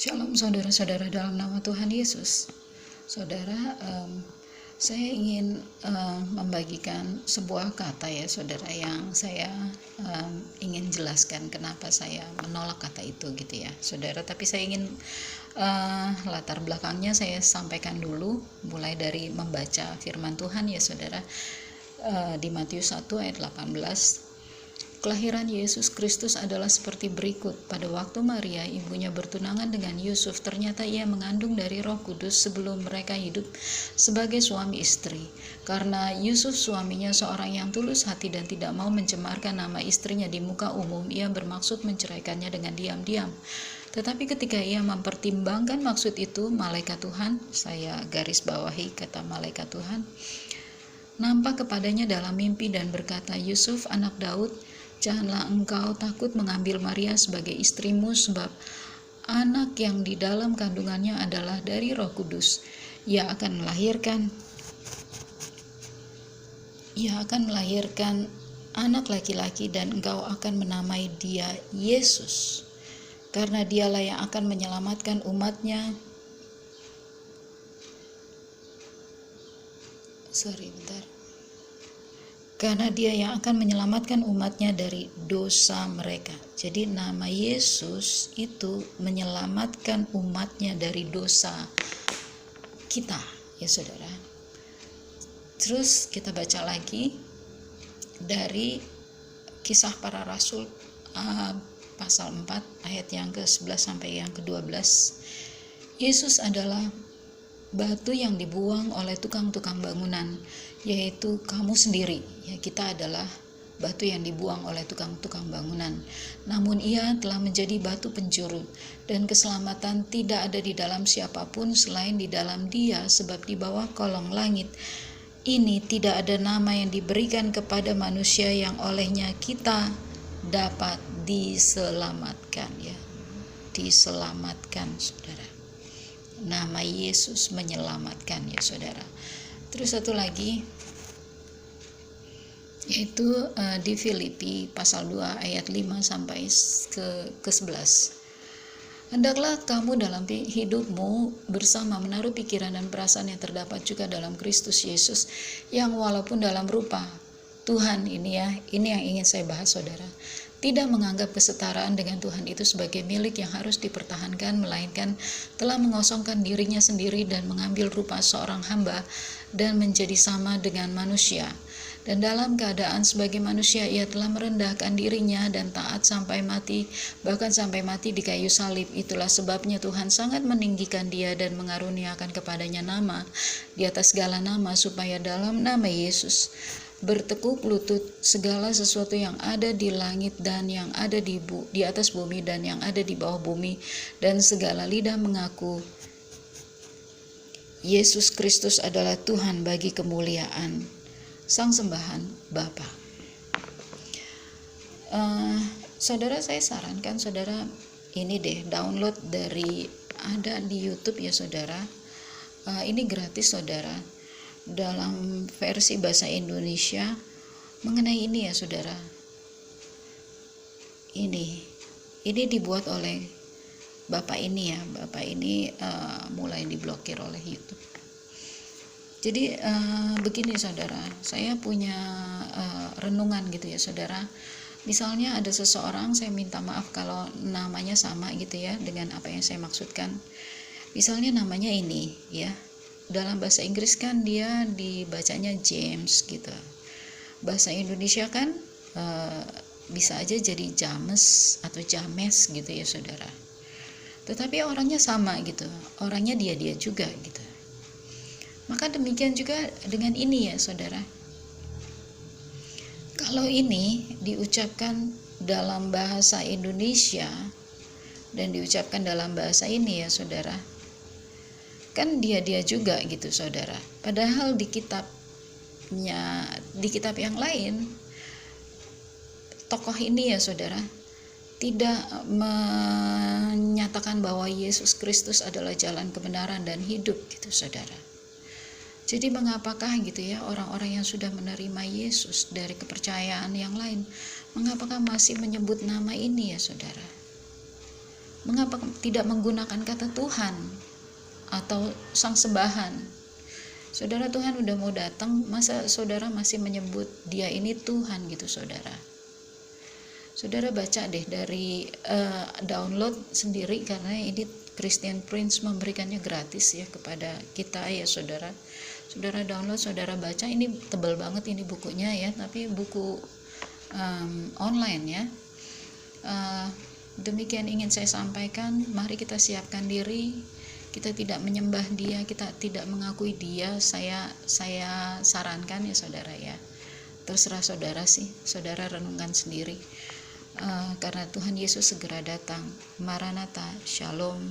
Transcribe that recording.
Shalom saudara-saudara dalam nama Tuhan Yesus. Saudara, saya ingin membagikan sebuah kata ya saudara, yang saya ingin jelaskan kenapa saya menolak kata itu gitu ya saudara. Tapi saya ingin latar belakangnya saya sampaikan dulu, mulai dari membaca firman Tuhan ya saudara. Di Matius 1 ayat 18, kelahiran Yesus Kristus adalah seperti berikut. Pada waktu Maria, ibunya bertunangan dengan Yusuf, ternyata ia mengandung dari Roh Kudus sebelum mereka hidup sebagai suami istri. Karena Yusuf suaminya seorang yang tulus hati dan tidak mau mencemarkan nama istrinya di muka umum, ia bermaksud menceraikannya dengan diam-diam. Tetapi ketika ia mempertimbangkan maksud itu, malaikat Tuhan, saya garis bawahi kata malaikat Tuhan, nampak kepadanya dalam mimpi dan berkata, Yusuf anak Daud, janganlah engkau takut mengambil Maria sebagai istrimu, sebab anak yang di dalam kandungannya adalah dari Roh Kudus. Ia akan melahirkan anak laki-laki, dan engkau akan menamai dia Yesus, karena dialah yang akan menyelamatkan umatnya. Karena dia yang akan menyelamatkan umatnya dari dosa mereka. Jadi nama Yesus itu menyelamatkan umatnya dari dosa kita ya saudara. Terus kita baca lagi dari Kisah Para Rasul pasal 4 ayat yang ke-11 sampai yang ke-12. Yesus adalah batu yang dibuang oleh tukang-tukang bangunan, yaitu kamu sendiri. Ya, kita adalah batu yang dibuang oleh tukang-tukang bangunan. Namun ia telah menjadi batu penjuru, dan keselamatan tidak ada di dalam siapapun selain di dalam Dia, sebab di bawah kolong langit ini tidak ada nama yang diberikan kepada manusia yang olehnya kita dapat diselamatkan. Ya, diselamatkan saudara. Nama Yesus menyelamatkan ya saudara. Terus satu lagi, yaitu di Filipi pasal 2 ayat 5 sampai ke-11. Hendaklah kamu dalam hidupmu bersama menaruh pikiran dan perasaan yang terdapat juga dalam Kristus Yesus, yang walaupun dalam rupa Tuhan, ini yang ingin saya bahas saudara, tidak menganggap kesetaraan dengan Tuhan itu sebagai milik yang harus dipertahankan, melainkan telah mengosongkan dirinya sendiri dan mengambil rupa seorang hamba dan menjadi sama dengan manusia. Dan dalam keadaan sebagai manusia, ia telah merendahkan dirinya dan taat sampai mati, bahkan sampai mati di kayu salib. Itulah sebabnya Tuhan sangat meninggikan dia dan mengaruniakan kepadanya nama di atas segala nama, supaya dalam nama Yesus bertekuk lutut segala sesuatu yang ada di langit dan yang ada di atas bumi dan yang ada di bawah bumi, dan segala lidah mengaku Yesus Kristus adalah Tuhan bagi kemuliaan Sang Sembahan Bapa. Saudara, saya sarankan saudara ini deh, download ada di YouTube ya saudara. Ini gratis saudara, dalam versi bahasa Indonesia mengenai ini ya saudara. Ini dibuat oleh Bapak ini ya. Bapak ini mulai diblokir oleh YouTube. Jadi begini saudara, saya punya renungan gitu ya saudara. Misalnya ada seseorang, saya minta maaf kalau namanya sama gitu ya dengan apa yang saya maksudkan. Misalnya namanya ini ya, dalam bahasa Inggris kan dia dibacanya James gitu. Bahasa Indonesia kan bisa aja jadi James atau James gitu ya saudara. Tetapi orangnya sama gitu, orangnya dia juga gitu. Maka demikian juga dengan ini ya saudara. Kalau ini diucapkan dalam bahasa Indonesia dan diucapkan dalam bahasa ini ya saudara, kan dia juga gitu saudara. Padahal di kitab yang lain, tokoh ini ya saudara tidak menyatakan bahwa Yesus Kristus adalah jalan kebenaran dan hidup gitu saudara. Jadi mengapakah gitu ya orang-orang yang sudah menerima Yesus dari kepercayaan yang lain, mengapakah masih menyebut nama ini ya saudara? Mengapa tidak menggunakan kata Tuhan atau sang sembahan? Saudara, Tuhan udah mau datang, masa saudara masih menyebut dia ini Tuhan gitu saudara? Saudara baca deh dari download sendiri, karena ini Christian Prince memberikannya gratis ya kepada kita ya saudara. Saudara download, saudara baca. Ini tebal banget ini bukunya ya, tapi buku online ya. Demikian ingin saya sampaikan. Mari kita siapkan diri. Kita tidak menyembah dia, kita tidak mengakui dia. Saya sarankan ya saudara ya, terserah saudara sih, saudara renungkan sendiri. Karena Tuhan Yesus segera datang. Maranatha, Shalom.